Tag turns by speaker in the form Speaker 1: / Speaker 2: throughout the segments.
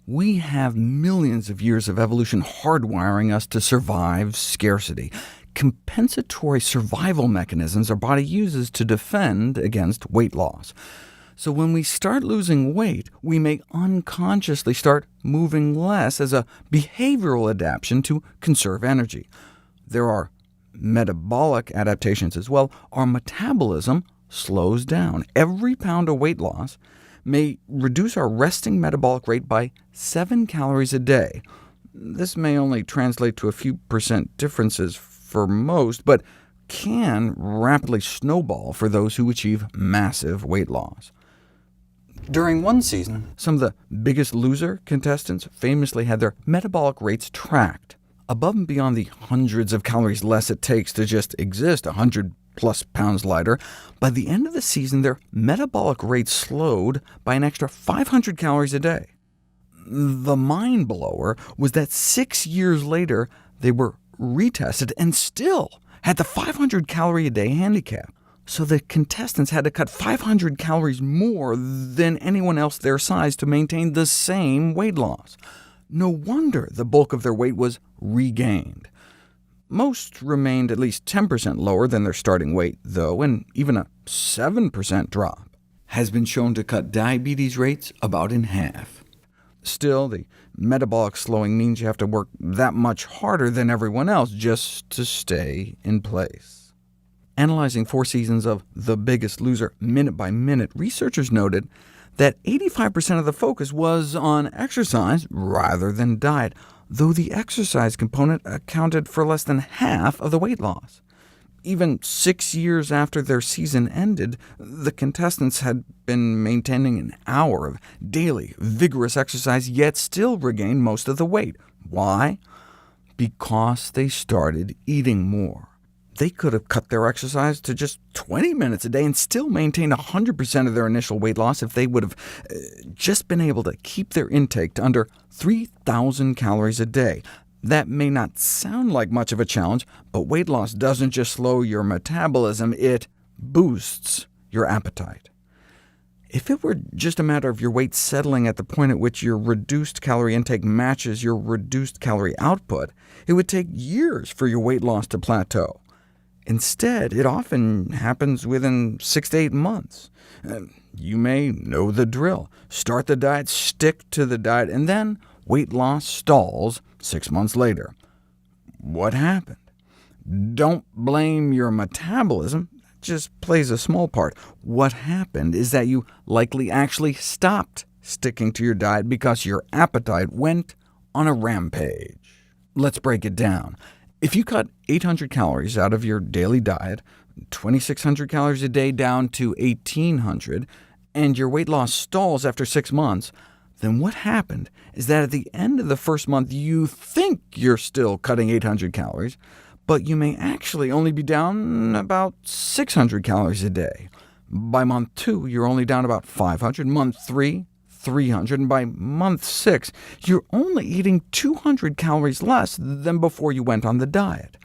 Speaker 1: We have millions of years of evolution hardwiring us to survive scarcity. Compensatory survival mechanisms our body uses to defend against weight loss. So when we start losing weight, we may unconsciously start moving less as a behavioral adaptation to conserve energy. There are metabolic adaptations as well. Our metabolism slows down. Every pound of weight loss may reduce our resting metabolic rate by 7 calories a day. This may only translate to a few percent differences for most, but can rapidly snowball for those who achieve massive weight loss. During one season, some of the Biggest Loser contestants famously had their metabolic rates tracked. Above and beyond the hundreds of calories less it takes to just exist 100+ pounds lighter, by the end of the season their metabolic rate slowed by an extra 500 calories a day. The mind-blower was that 6 years later they were retested and still had the 500-calorie-a-day handicap. So the contestants had to cut 500 calories more than anyone else their size to maintain the same weight loss. No wonder the bulk of their weight was regained. Most remained at least 10% lower than their starting weight, though, and even a 7% drop has been shown to cut diabetes rates about in half. Still, the metabolic slowing means you have to work that much harder than everyone else just to stay in place. Analyzing 4 seasons of The Biggest Loser minute by minute, researchers noted that 85% of the focus was on exercise rather than diet, though the exercise component accounted for less than half of the weight loss. Even 6 years after their season ended, the contestants had been maintaining an hour of daily, vigorous exercise, yet still regained most of the weight. Why? Because they started eating more. They could have cut their exercise to just 20 minutes a day and still maintained 100% of their initial weight loss if they would have just been able to keep their intake to under 3,000 calories a day. That may not sound like much of a challenge, but weight loss doesn't just slow your metabolism, it boosts your appetite. If it were just a matter of your weight settling at the point at which your reduced calorie intake matches your reduced calorie output, it would take years for your weight loss to plateau. Instead, it often happens within 6 to 8 months. You may know the drill. Start the diet, stick to the diet, and then weight loss stalls 6 months later. What happened? Don't blame your metabolism. That just plays a small part. What happened is that you likely actually stopped sticking to your diet because your appetite went on a rampage. Let's break it down. If you cut 800 calories out of your daily diet, 2,600 calories a day down to 1,800, and your weight loss stalls after 6 months, then what happened is that at the end of the first month you think you're still cutting 800 calories, but you may actually only be down about 600 calories a day. By month 2, you're only down about 500, month 3, 300, and by month 6, you're only eating 200 calories less than before you went on the diet.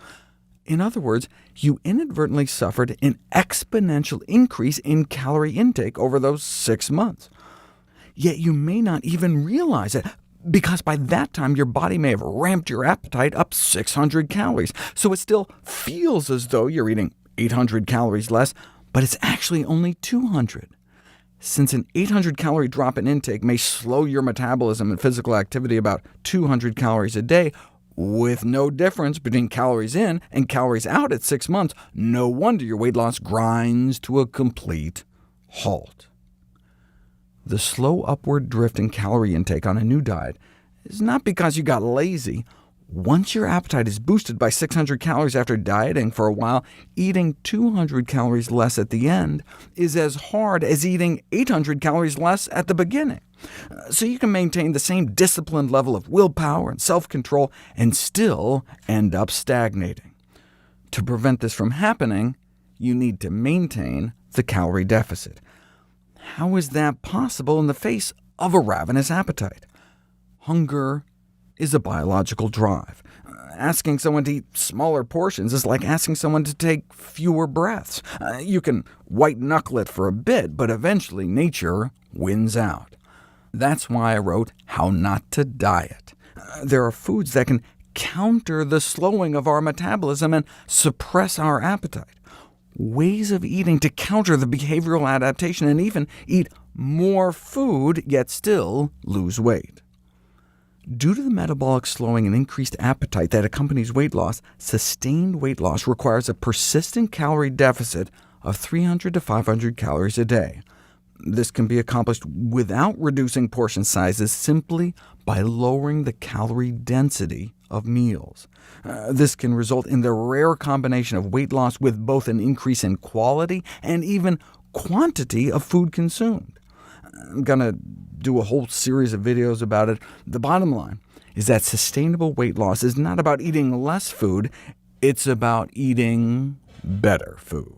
Speaker 1: In other words, you inadvertently suffered an exponential increase in calorie intake over those 6 months. Yet you may not even realize it, because by that time your body may have ramped your appetite up 600 calories, so it still feels as though you're eating 800 calories less, but it's actually only 200. Since an 800-calorie drop in intake may slow your metabolism and physical activity about 200 calories a day, with no difference between calories in and calories out at 6 months, no wonder your weight loss grinds to a complete halt. The slow upward drift in calorie intake on a new diet is not because you got lazy. Once your appetite is boosted by 600 calories after dieting for a while, eating 200 calories less at the end is as hard as eating 800 calories less at the beginning. So you can maintain the same disciplined level of willpower and self-control and still end up stagnating. To prevent this from happening, you need to maintain the calorie deficit. How is that possible in the face of a ravenous appetite? Hunger is a biological drive. Asking someone to eat smaller portions is like asking someone to take fewer breaths. You can white-knuckle it for a bit, but eventually nature wins out. That's why I wrote How Not to Diet. There are foods that can counter the slowing of our metabolism and suppress our appetite. Ways of eating to counter the behavioral adaptation and even eat more food, yet still lose weight. Due to the metabolic slowing and increased appetite that accompanies weight loss, sustained weight loss requires a persistent calorie deficit of 300 to 500 calories a day. This can be accomplished without reducing portion sizes, simply by lowering the calorie density of meals. This can result in the rare combination of weight loss with both an increase in quality and even quantity of food consumed. I'm going to do a whole series of videos about it. The bottom line is that sustainable weight loss is not about eating less food, it's about eating better food.